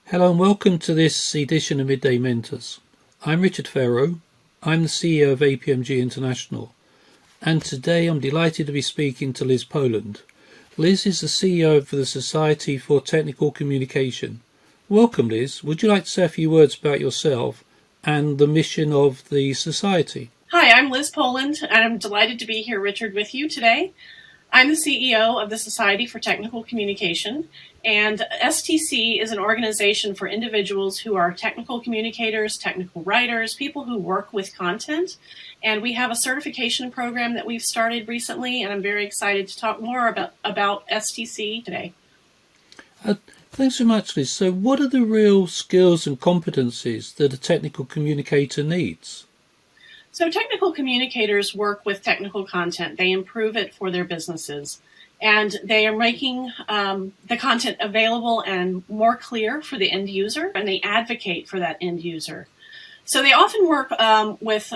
Hello and welcome to this edition of Midday Mentors. I'm Richard Pharro. I'm the CEO of APMG International, and today I'm delighted to be speaking to Liz Pohland. Liz is the CEO of the Society for Technical Communication. Welcome, Liz. Would you like to say a few words about yourself and the mission of the Society? Hi, I'm Liz Pohland, and I'm delighted to be here, Richard, with you today. I'm the CEO of the Society for Technical Communication, and STC is an organization for individuals who are technical communicators, technical writers, people who work with content. And we have a certification program that we've started recently, and I'm very excited to talk more about STC today. Thanks so much, Liz. So what are the real skills and competencies that a technical communicator needs? So technical communicators work with technical content. They improve it for their businesses. And they are making the content available and more clear for the end user, and they advocate for that end user. So they often work with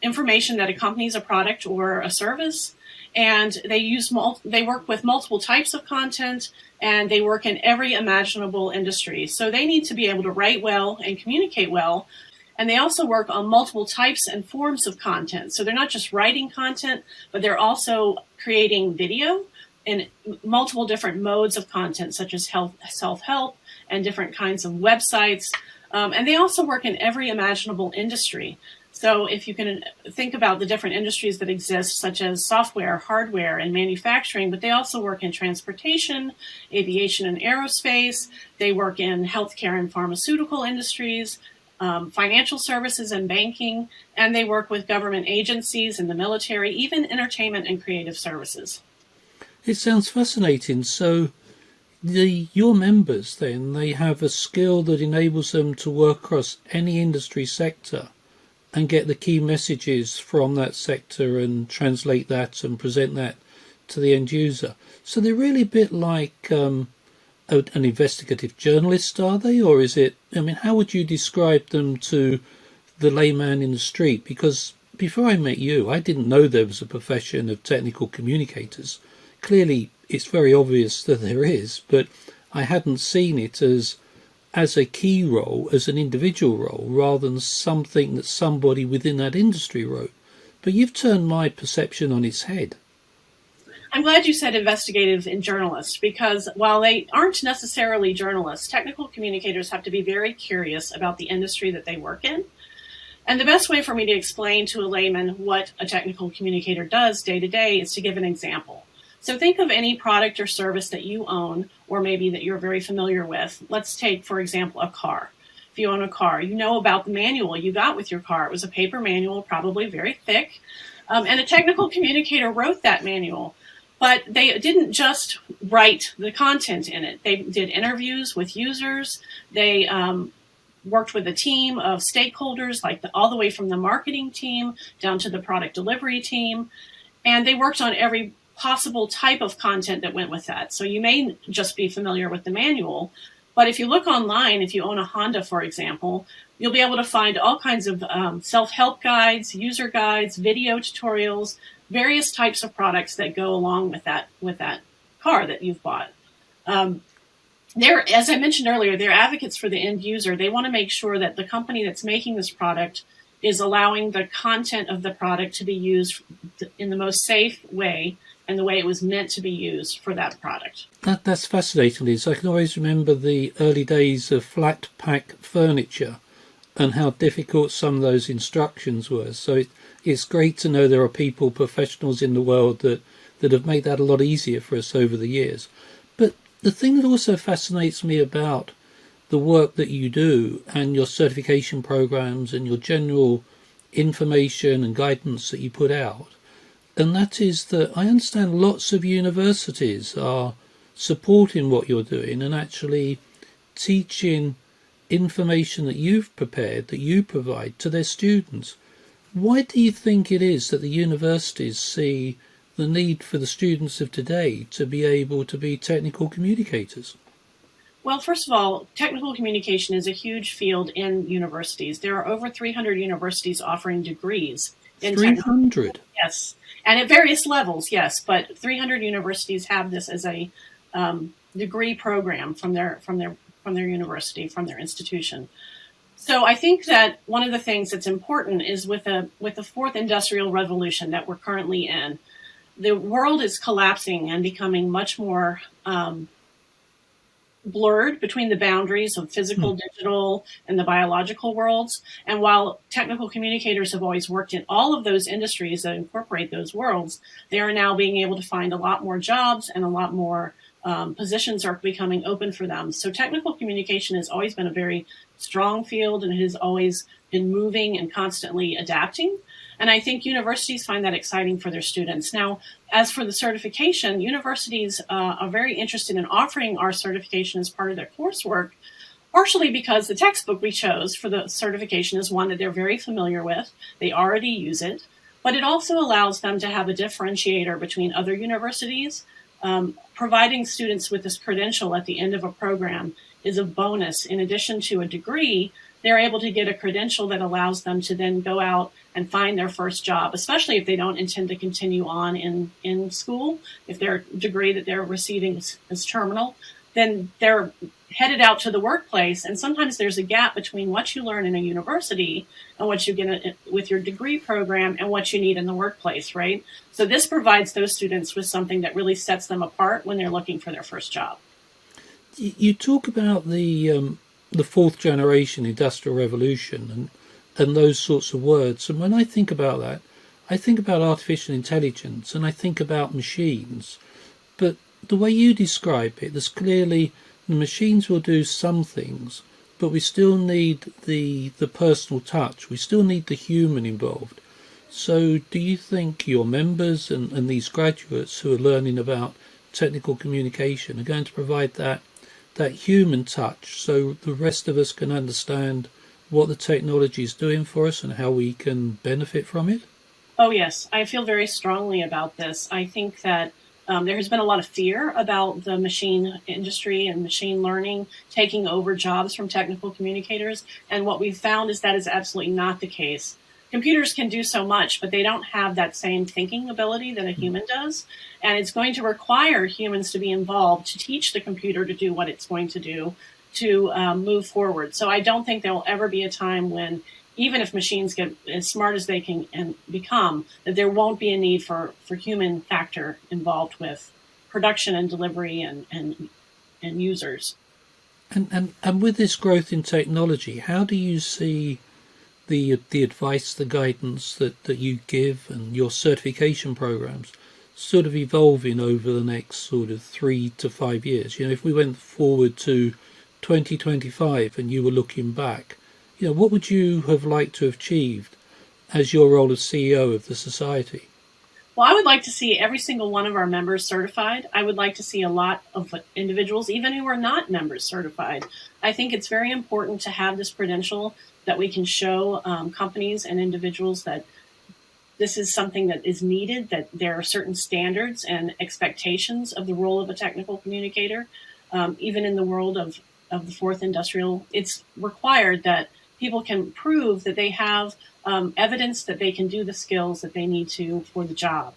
information that accompanies a product or a service, and they work with multiple types of content, and they work in every imaginable industry. So they need to be able to write well and communicate well. And they also work on multiple types and forms of content. So they're not just writing content, but they're also creating video in multiple different modes of content, such as self-help and different kinds of websites. And they also work in every imaginable industry. So if you can think about the different industries that exist, such as software, hardware, and manufacturing, but they also work in transportation, aviation and aerospace. They work in healthcare and pharmaceutical industries, financial services and banking, and they work with government agencies and the military, even entertainment and creative services. It sounds fascinating. So your members then, they have a skill that enables them to work across any industry sector and get the key messages from that sector and translate that and present that to the end user. So they're really a bit like an investigative journalist, are they? Or is it, how would you describe them to the layman in the street? Because before I met you, I didn't know there was a profession of technical communicators. Clearly, it's very obvious that there is, but I hadn't seen it as a key role, as an individual role, rather than something that somebody within that industry wrote. But you've turned my perception on its head. I'm glad you said investigative and journalists, because while they aren't necessarily journalists, technical communicators have to be very curious about the industry that they work in. And the best way for me to explain to a layman what a technical communicator does day to day is to give an example. So think of any product or service that you own, or maybe that you're very familiar with. Let's take, for example, a car. If you own a car, you know about the manual you got with your car. It was a paper manual, probably very thick. And a technical communicator wrote that manual. But they didn't just write the content in it. They did interviews with users. They worked with a team of stakeholders, like all the way from the marketing team down to the product delivery team. And they worked on every possible type of content that went with that. So you may just be familiar with the manual, but if you look online, if you own a Honda, for example, you'll be able to find all kinds of self-help guides, user guides, video tutorials, various types of products that go along with that car that you've bought. As I mentioned earlier, they're advocates for the end user. They want to make sure that the company that's making this product is allowing the content of the product to be used in the most safe way and the way it was meant to be used for that product. That's fascinating, Liz. I can always remember the early days of flat pack furniture and how difficult some of those instructions were. So it's great to know there are people, professionals in the world that have made that a lot easier for us over the years. But the thing that also fascinates me about the work that you do and your certification programs and your general information and guidance that you put out, and that is that I understand lots of universities are supporting what you're doing and actually teaching information that you've prepared, that you provide to their students. Why do you think it is that the universities see the need for the students of today to be able to be technical communicators? Well, first of all, technical communication is a huge field in universities. There are over 300 universities offering degrees in 300? Yes, and at various levels, yes, but 300 universities have this as a degree program from their from their university, from their institution. So I think that one of the things that's important is with the fourth industrial revolution that we're currently in, the world is collapsing and becoming much more blurred between the boundaries of physical, digital, and the biological worlds. And while technical communicators have always worked in all of those industries that incorporate those worlds, they are now being able to find a lot more jobs, and a lot more positions are becoming open for them. So technical communication has always been a very strong field, and it has always been moving and constantly adapting. And I think universities find that exciting for their students. Now, as for the certification, universities are very interested in offering our certification as part of their coursework, partially because the textbook we chose for the certification is one that they're very familiar with. They already use it, but it also allows them to have a differentiator between other universities. Providing students with this credential at the end of a program is a bonus. In addition to a degree, they're able to get a credential that allows them to then go out and find their first job, especially if they don't intend to continue on in school. If their degree that they're receiving is terminal, then they're headed out to the workplace. And sometimes there's a gap between what you learn in a university and what you get with your degree program and what you need in the workplace, right? So this provides those students with something that really sets them apart when they're looking for their first job. You talk about the fourth generation industrial revolution and those sorts of words. And when I think about that, I think about artificial intelligence and I think about machines. But the way you describe it, there's clearly the machines will do some things, but we still need the personal touch. We still need the human involved. So do you think your members and these graduates who are learning about technical communication are going to provide that human touch so the rest of us can understand what the technology is doing for us and how we can benefit from it? Oh, yes. I feel very strongly about this. I think that there has been a lot of fear about the machine industry and machine learning taking over jobs from technical communicators. And what we've found is that is absolutely not the case. Computers can do so much, but they don't have that same thinking ability that a human does. And it's going to require humans to be involved to teach the computer to do what it's going to do to move forward. So I don't think there will ever be a time when, even if machines get as smart as they can and become, that there won't be a need for human factor involved with production and delivery and users. And with this growth in technology, how do you see the advice, the guidance that you give and your certification programs sort of evolving over the next sort of 3 to 5 years? If we went forward to 2025 and you were looking back, what would you have liked to have achieved as your role as CEO of the society? Well, I would like to see every single one of our members certified. I would like to see a lot of individuals, even who are not members, certified. I think it's very important to have this credential that we can show companies and individuals that this is something that is needed, that there are certain standards and expectations of the role of a technical communicator. Even in the world of the fourth industrial, it's required that people can prove that they have evidence that they can do the skills that they need to for the job.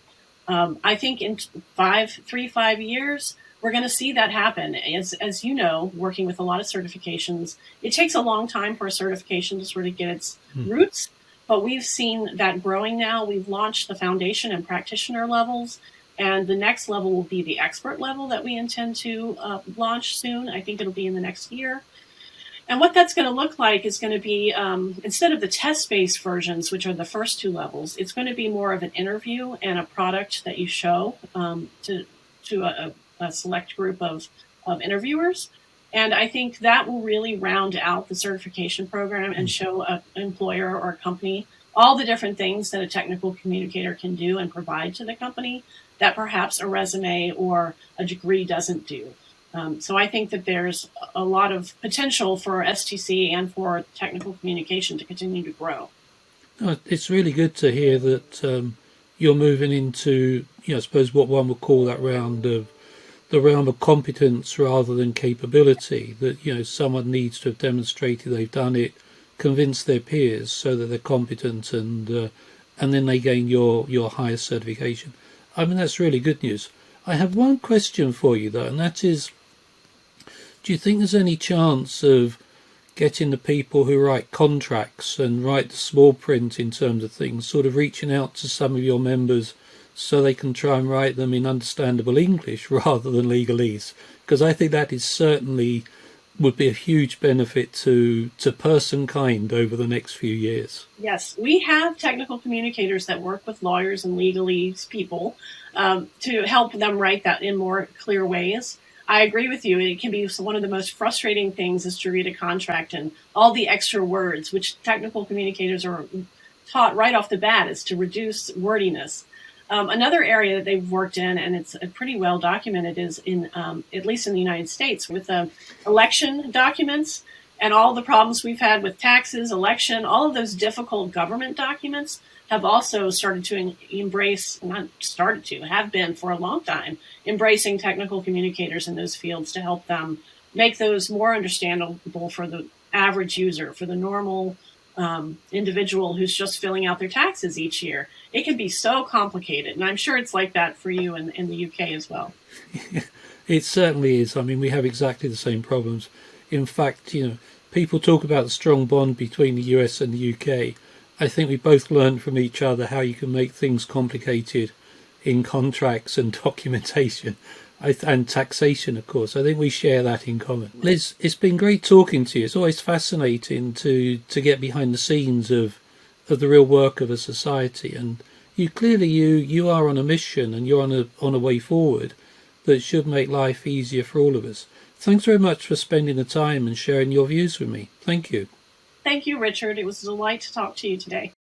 I think in 5 years, we're going to see that happen. As you know, working with a lot of certifications, it takes a long time for a certification to sort of get its roots, but we've seen that growing now. We've launched the foundation and practitioner levels, and the next level will be the expert level that we intend to launch soon. I think it'll be in the next year. And what that's going to look like is going to be, instead of the test-based versions, which are the first two levels, it's going to be more of an interview and a product that you show to a select group of interviewers. And I think that will really round out the certification program and show an employer or a company all the different things that a technical communicator can do and provide to the company that perhaps a resume or a degree doesn't do. So I think that there's a lot of potential for STC and for technical communication to continue to grow. It's really good to hear that you're moving into, I suppose, what one would call that the realm of competence rather than capability. That someone needs to have demonstrated they've done it, convinced their peers so that they're competent, and then they gain your highest certification. I mean, that's really good news. I have one question for you though, and that is, Do you think there's any chance of getting the people who write contracts and write the small print in terms of things, sort of reaching out to some of your members so they can try and write them in understandable English rather than legalese? Because I think that is certainly would be a huge benefit to person kind over the next few years. Yes, we have technical communicators that work with lawyers and legalese people to help them write that in more clear ways. I agree with you. It can be one of the most frustrating things is to read a contract and all the extra words, which technical communicators are taught right off the bat is to reduce wordiness. Another area that they've worked in, and it's pretty well documented, is in at least in the United States with election documents and all the problems we've had with taxes, election, all of those difficult government documents have also started to embrace, not started to, have been for a long time, embracing technical communicators in those fields to help them make those more understandable for the average user, for the normal individual who's just filling out their taxes each year. It can be so complicated, and I'm sure it's like that for you in the UK as well. It certainly is. I mean, we have exactly the same problems. In fact, people talk about the strong bond between the US and the UK. I think we both learned from each other how you can make things complicated in contracts and documentation. And taxation, of course. I think we share that in common. Liz, it's been great talking to you. It's always fascinating to get behind the scenes of the real work of a society. And you are on a mission and you're on a way forward that should make life easier for all of us. Thanks very much for spending the time and sharing your views with me. Thank you. Thank you, Richard. It was a delight to talk to you today.